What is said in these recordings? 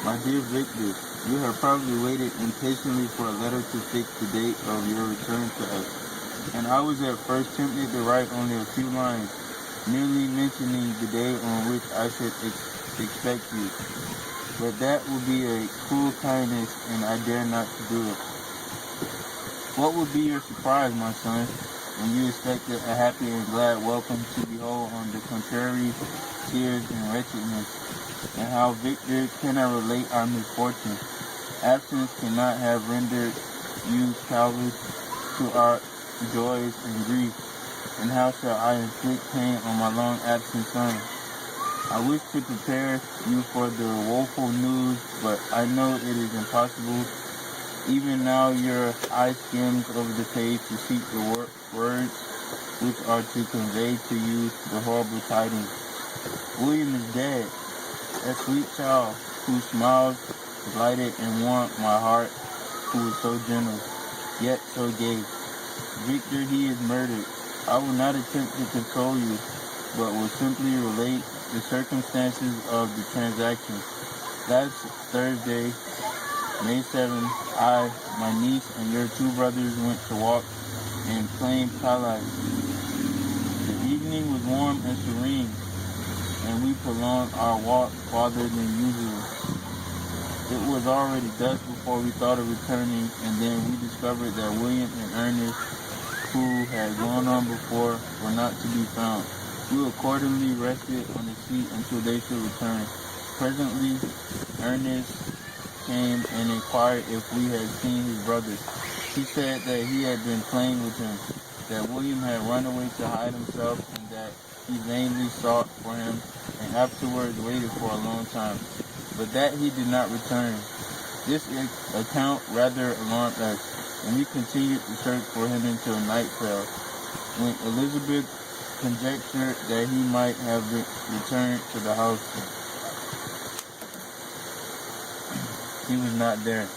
My dear Victor, you have probably waited impatiently for a letter to fix the date of your return to us, and I was at first tempted to write only a few lines, merely mentioning the day on which I should expect you. But that would be a cruel kindness, and I dare not to do it. What would be your surprise, my son, when you expected a happy and glad welcome to behold on the contrary tears and wretchedness, and how Victor cannot relate our misfortune. Absence cannot have rendered you callous to our joys and grief, and how shall I inflict pain on my long absent son? I wish to prepare you for the woeful news, but I know it is impossible. Even now your eye skims over the page to seek the words which are to convey to you the horrible tidings. William is dead, that sweet child whose smiles lighted and warmed my heart, who was so gentle, yet so gay. Victor, he is murdered. I will not attempt to console you, but will simply relate the circumstances of the transaction. Last Thursday, May 7th, I, my niece, and your two brothers went to walk in plain twilight. The evening was warm and serene, and we prolonged our walk farther than usual. It was already dusk before we thought of returning, and then we discovered that William and Ernest, who had gone on before, were not to be found. We accordingly rested on the seat until they should return. Presently, Ernest came and inquired if we had seen his brother. He said that he had been playing with him, that William had run away to hide himself, and that he vainly sought for him, and afterwards waited for a long time, but that he did not return. This account rather alarmed us, and we continued to search for him until night fell, when Elizabeth conjectured that he might have returned to the house. He was not there.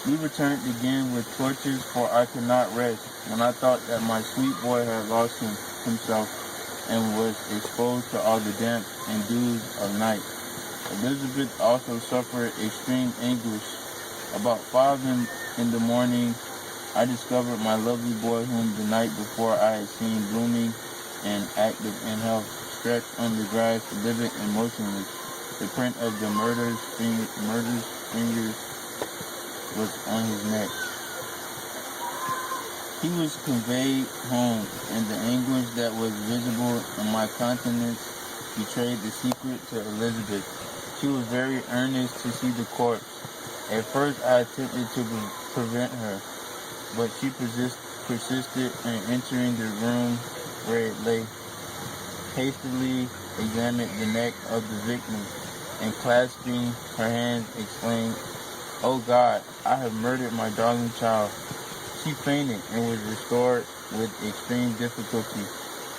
We returned again with torches, for I could not rest, when I thought that my sweet boy had lost himself, and was exposed to all the damp and dews of night. Elizabeth also suffered extreme anguish. About 5 in the morning, I discovered my lovely boy, whom the night before I had seen blooming and active in health, stretched on the grass, living and motionless. The print of the murderer's fingers was on his neck. He was conveyed home, and the anguish that was visible in my countenance betrayed the secret to Elizabeth. She was very earnest to see the corpse. At first I attempted to prevent her, but she persisted in entering the room where it lay, hastily examined the neck of the victim, and clasping her hands exclaimed, "Oh God, I have murdered my darling child." She fainted and was restored with extreme difficulty.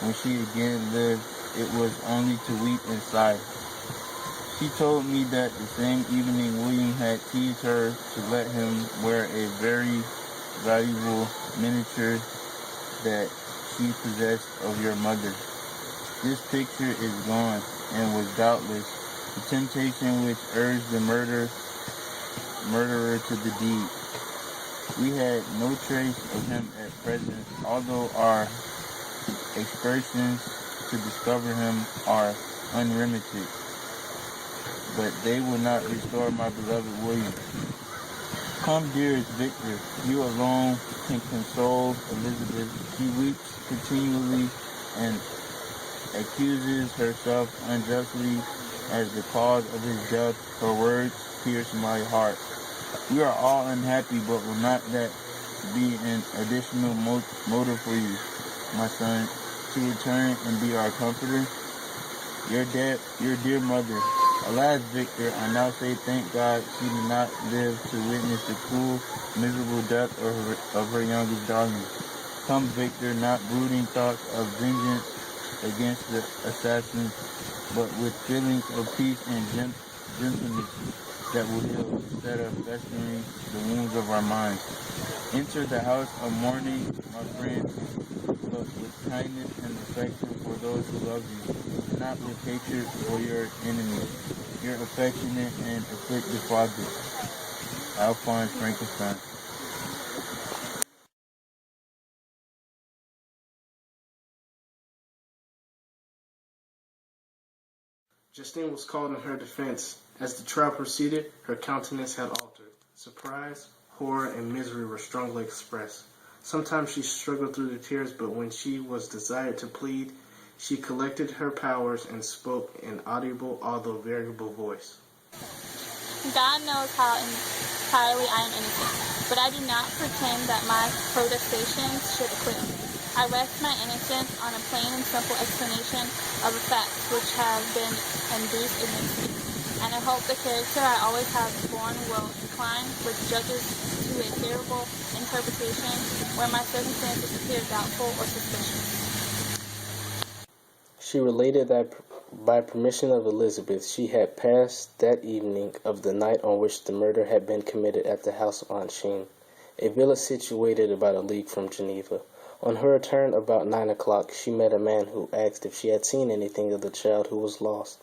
When she again lived, it was only to weep and sigh. She told me that the same evening William had teased her to let him wear a very valuable miniature that she possessed of your mother. This picture is gone, and was doubtless the temptation which urged the murderer to the deed. We had no trace of him at present, although our excursions to discover him are unlimited. But they will not restore my beloved William. Come, dearest Victor, you alone can console Elizabeth. She weeps continually and accuses herself unjustly as the cause of his death. Her words pierce my heart. We are all unhappy, but will not that be an additional motive for you, my son, to return and be our comforter? Your dear mother. Alas, Victor, I now say thank God she did not live to witness the cruel, miserable death of her youngest darling. Come, Victor, not brooding thoughts of vengeance against the assassin, but with feelings of peace and gentleness that will heal instead of festering the wounds of our minds. Enter the house of mourning, my friend, but with kindness and affection for those who love you, not with hatred for your enemies. your affectionate and afflicted father, Alphonse Frankenstein. Justine was called in her defense. As the trial proceeded, her countenance had altered. Surprise, horror, and misery were strongly expressed. Sometimes she struggled through the tears, but when she was desired to plead, she collected her powers and spoke in audible, although variable voice. God knows how entirely I am innocent, but I do not pretend that my protestations should acquit me. I rest my innocence on a plain and simple explanation of the facts which have been induced against me, and I hope the character I always have borne will incline with judges to a favorable interpretation where my circumstances appear doubtful or suspicious. She related that by permission of Elizabeth, she had passed that evening of the night on which the murder had been committed at the house of Aunt Sheen, a villa situated about a league from Geneva. On her return about 9 o'clock, she met a man who asked if she had seen anything of the child who was lost.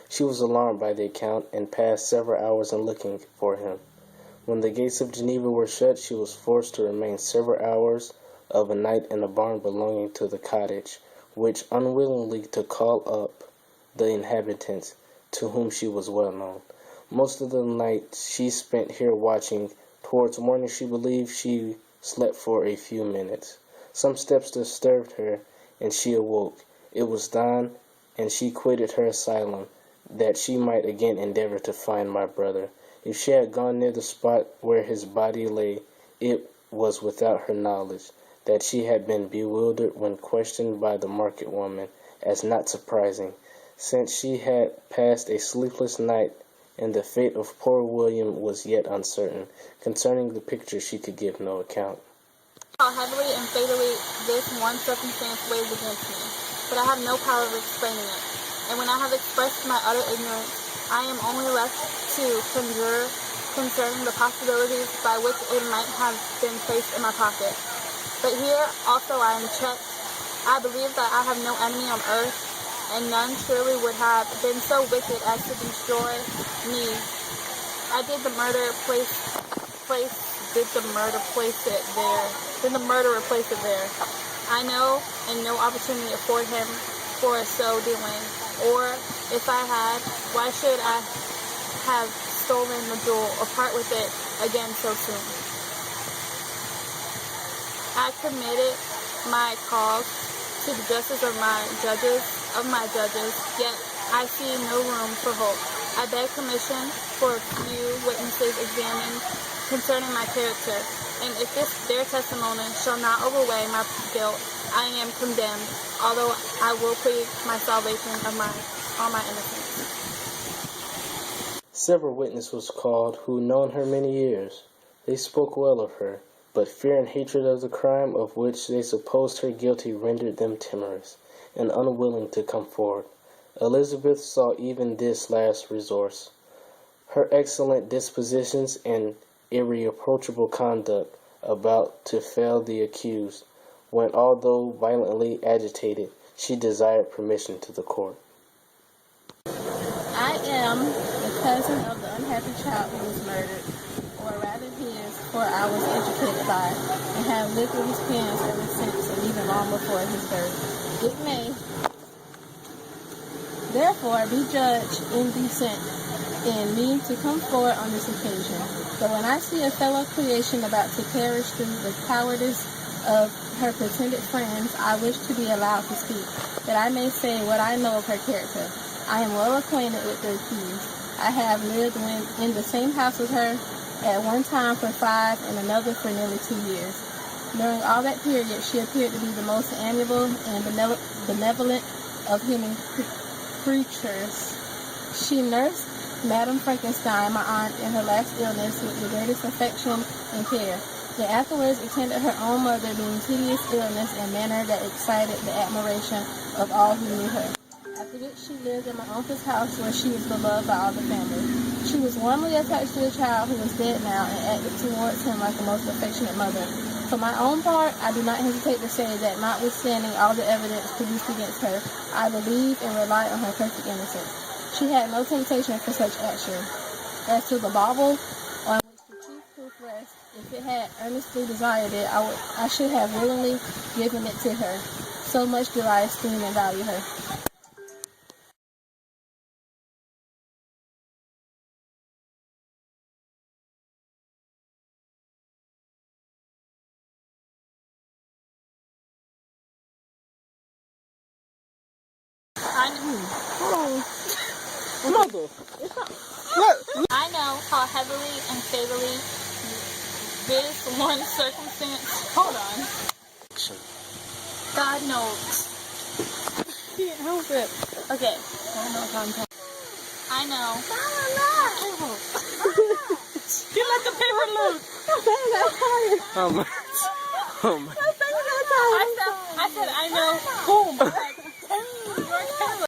She was alarmed by the account and passed several hours in looking for him. When the gates of Geneva were shut, she was forced to remain several hours of a night in a barn belonging to the cottage, which unwillingly to call up the inhabitants, to whom she was well known. Most of the night she spent here watching. Towards morning she believed she slept for a few minutes. Some steps disturbed her, and she awoke. It was dawn, and she quitted her asylum, that she might again endeavor to find my brother. If she had gone near the spot where his body lay, it was without her knowledge. That she had been bewildered when questioned by the market woman, as not surprising, since she had passed a sleepless night, and the fate of poor William was yet uncertain. Concerning the picture she could give no account. How heavily and fatally this one circumstance weighs against me, but I have no power of explaining it. And when I have expressed my utter ignorance, I am only left to conjure concerning the possibilities by which it might have been placed in my pocket. But here also I am checked. I believe that I have no enemy on earth, and none surely would have been so wicked as to destroy me. Did the murderer place it there? I know, and no opportunity afford him for so doing. Or, if I had, why should I have stolen the jewel or part with it again so soon? I committed my cause to the justice of my judges, yet I see no room for hope. I beg permission for a few witnesses examined concerning my character, and if their testimony shall not overweigh my guilt, I am condemned, although I will plead my salvation of all my innocence. Several witnesses was called who known her many years. They spoke well of her, but fear and hatred of the crime of which they supposed her guilty rendered them timorous and unwilling to come forward. Elizabeth saw even this last resource. Her excellent dispositions and irreproachable conduct about to fail the accused, when, although violently agitated, she desired permission to the court. I am the cousin of the unhappy child who was murdered, or rather his, for I was educated by, and have lived with his parents ever since, and even long before his birth. It may, therefore, be judged indecent in me to come forward on this occasion. But when I see a fellow creation about to perish through the cowardice of her pretended friends, I wish to be allowed to speak, that I may say what I know of her character. I am well acquainted with the accused. I have lived in the same house with her, at one time for 5 and another for nearly 2 years. During all that period, she appeared to be the most amiable and benevolent of human creatures. She nursed Madame Frankenstein, my aunt, in her last illness with the greatest affection and care. Then afterwards attended her own mother being tedious illness in a manner that excited the admiration of all who knew her. After which she lived in my uncle's house, where she was beloved by all the family. She was warmly attached to the child, who was dead now, and acted towards him like a most affectionate mother. For my own part, I do not hesitate to say that notwithstanding all the evidence produced against her, I believe and rely on her perfect innocence. she had no temptation for such action. As to the bauble on which the chief proof rests, if it had earnestly desired it, I should have willingly given it to her. So much do I esteem and value her. I know how heavily and fatally this one circumstance. Hold on. God knows. Can't help it. Okay. I know. You let the paper loose. Oh my. Oh my. I said I know. Boom.